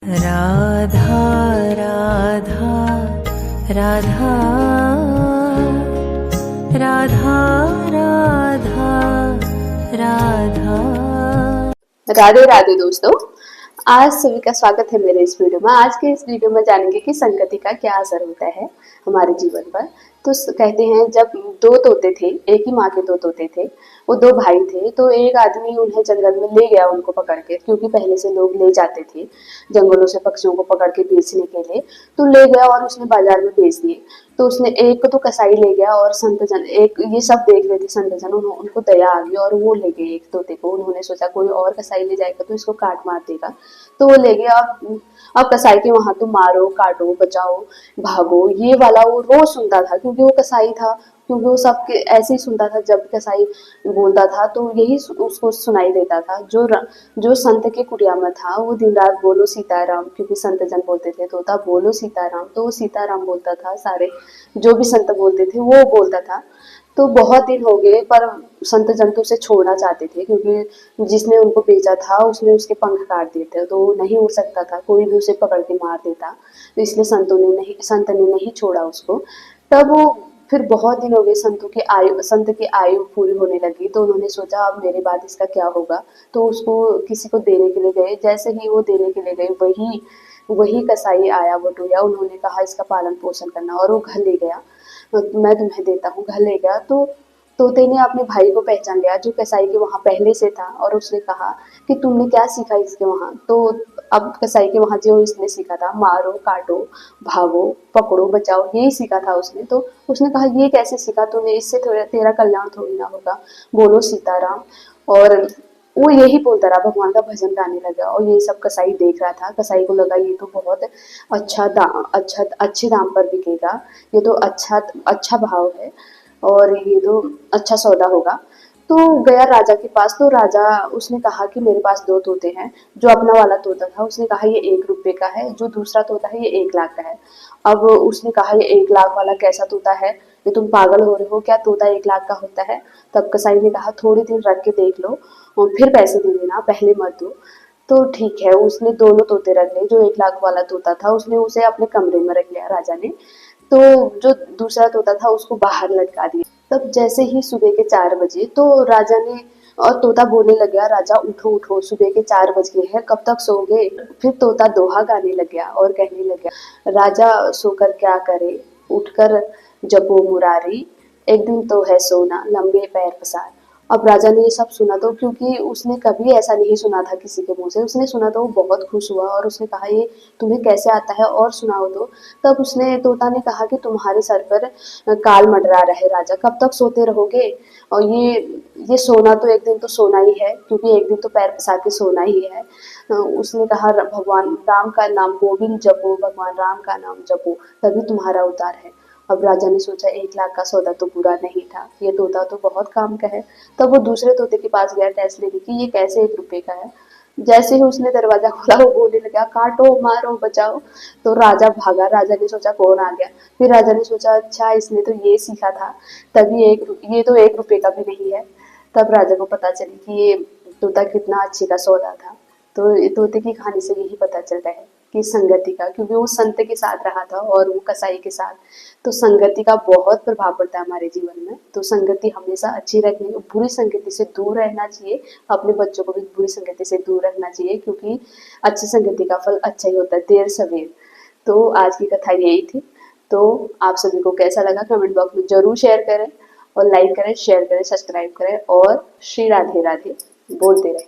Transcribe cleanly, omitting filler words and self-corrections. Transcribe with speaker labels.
Speaker 1: राधा राधा राधा राधा राधा राधा।
Speaker 2: राधे राधे दोस्तों, आज सभी का स्वागत है मेरे इस वीडियो में। आज के इस वीडियो में जानेंगे कि संगति का क्या असर होता है हमारे जीवन पर। तो कहते हैं जब दो तोते थे, एक ही माँ के दो तोते थे, वो दो भाई थे। तो एक आदमी उन्हें जंगल में ले गया उनको पकड़ के, क्योंकि पहले से लोग ले जाते थे जंगलों से पक्षियों को पकड़ के बेचने के लिए। तो ले गया और उसने बाजार में बेच दिए। तो उसने एक को तो कसाई ले गया और संत जन एक ये सब देख रहे थे। संत जन उनको दया आ गई और वो ले गए एक तोते को। उन्होंने सोचा कोई और कसाई ले जाएगा तो इसको काट मार देगा, तो वो ले गया। अब कसाई के वहां तो मारो काटो बचाओ भागो ये वाला वो रोज सुनता था, क्योंकि वो कसाई था। क्योंकि वो सबके ऐसे ही सुनता था, जब कसाई बोलता था तो यही उसको सुनाई देता था। जो संत के कुटिया में था वो दिन रात बोलो सीताराम, क्योंकि संत जन बोलते थे तोता बोलो सीताराम, तो वो सीताराम बोलता था। सारे जो भी संत बोलते थे वो बोलता था। तो बहुत दिन हो गए, पर संत जन तो उसे छोड़ना चाहते थे, क्योंकि जिसने उनको बेचा था उसने उसके पंख काट दिए थे, तो वो नहीं उड़ सकता था, कोई भी उसे पकड़ के मार देता। तो इसलिए संत ने नहीं छोड़ा उसको। तब वो फिर बहुत दिन हो गए, संत की आयु पूरी होने लगी। तो उन्होंने सोचा अब मेरे बाद इसका क्या होगा। तो उसको किसी को देने के लिए गए। जैसे ही वो देने के लिए गए, वही वही कसाई आया बटोया। उन्होंने कहा इसका पालन पोषण करना, और वो घर ले गया। मैं तुम्हें देता हूँ, घर ले गया। तो तोते ने अपने भाई को पहचान लिया जो कसाई के वहां पहले से था, और उसने कहा कि तुमने क्या सीखा इसके वहां। तो अब कसाई के वहां जो इसने सीखा था मारो काटो भागो पकड़ो बचाओ, यही सीखा था उसने। तो उसने कहा ये कैसे सीखा तूने, इससे तेरा कल्याण थोड़ी ना होगा, बोलो सीताराम। और वो यही बोलता रहा, भगवान का भजन गाने लगा। और ये सब कसाई देख रहा था। कसाई को लगा ये तो बहुत अच्छे दाम पर बिकेगा, ये तो अच्छा भाव है, और ये तो अच्छा सौदा होगा। तो गया राजा के पास। तो राजा उसने कहा कि मेरे पास दो तोते हैं। जो अपना वाला तोता था उसने कहा ये 1 रुपए का है, जो दूसरा तोता है ये 1 लाख का है। अब उसने कहा ये 1 लाख वाला कैसा तोता है, ये तुम पागल हो रहे हो क्या, तोता 1 लाख का होता है। तब कसाई ने कहा थोड़ी दिन रख के देख लो और फिर पैसे दे देना, पहले मत दो। तो ठीक है, उसने दोनों तोते रख लिए। जो 1 लाख वाला तोता था उसने उसे अपने कमरे में रख लिया राजा ने। तो जो दूसरा तोता था उसको बाहर लटका दिया। तब जैसे ही सुबह के 4 बजे, तो राजा ने और तोता बोलने लग गया राजा उठो उठो, सुबह के 4 बज गए हैं, कब तक सोओगे। फिर तोता दोहा गाने लग गया और कहने लग गया राजा सोकर क्या करे, उठकर जपो मुरारी, एक दिन तो है सोना लंबे पैर पसार। अब राजा ने ये सब सुना, तो क्योंकि उसने कभी ऐसा नहीं सुना था किसी के मुंह से, उसने सुना तो वो बहुत खुश हुआ और उसने कहा ये तुम्हें कैसे आता है और सुनाओ तो। तब उसने तोता ने कहा कि तुम्हारे सर पर काल मंडरा रहे राजा, कब तक सोते रहोगे। और ये सोना तो एक दिन तो सोना ही है, क्योंकि एक दिन तो पैर पसार के सोना ही है। उसने कहा भगवान राम का नाम गोविंद जपो, भगवान राम का नाम जपो, तभी तुम्हारा उद्धार है। अब राजा ने सोचा 1 लाख का सौदा तो बुरा नहीं था, ये तोता तो बहुत काम का है। तब वो दूसरे तोते के पास गया टेस्ट लेने की, ये कैसे 1 रुपए का है। जैसे ही उसने दरवाजा खोला वो बोलने लगा काटो मारो बचाओ। तो राजा भागा। राजा ने सोचा कौन आ गया। फिर राजा ने सोचा अच्छा इसने तो ये सीखा था, तभी ये तो 1 रुपए का भी नहीं है। तब राजा को पता चली कि ये तोता कितना अच्छे का सौदा था। तो तोते की कहानी से यही पता चलता है कि संगति का, क्योंकि वो संत के साथ रहा था और वो कसाई के साथ, तो संगति का बहुत प्रभाव पड़ता है हमारे जीवन में। तो संगति हमेशा अच्छी रखनी, बुरी संगति से दूर रहना चाहिए। अपने बच्चों को भी बुरी संगति से दूर रखना चाहिए, क्योंकि अच्छी संगति का फल अच्छा ही होता है देर सवेर। तो आज की कथा यही थी। तो आप सभी को कैसा लगा कमेंट बॉक्स में जरूर शेयर करें, और लाइक करें शेयर करें सब्सक्राइब करें, और श्री राधे राधे बोलते रहें।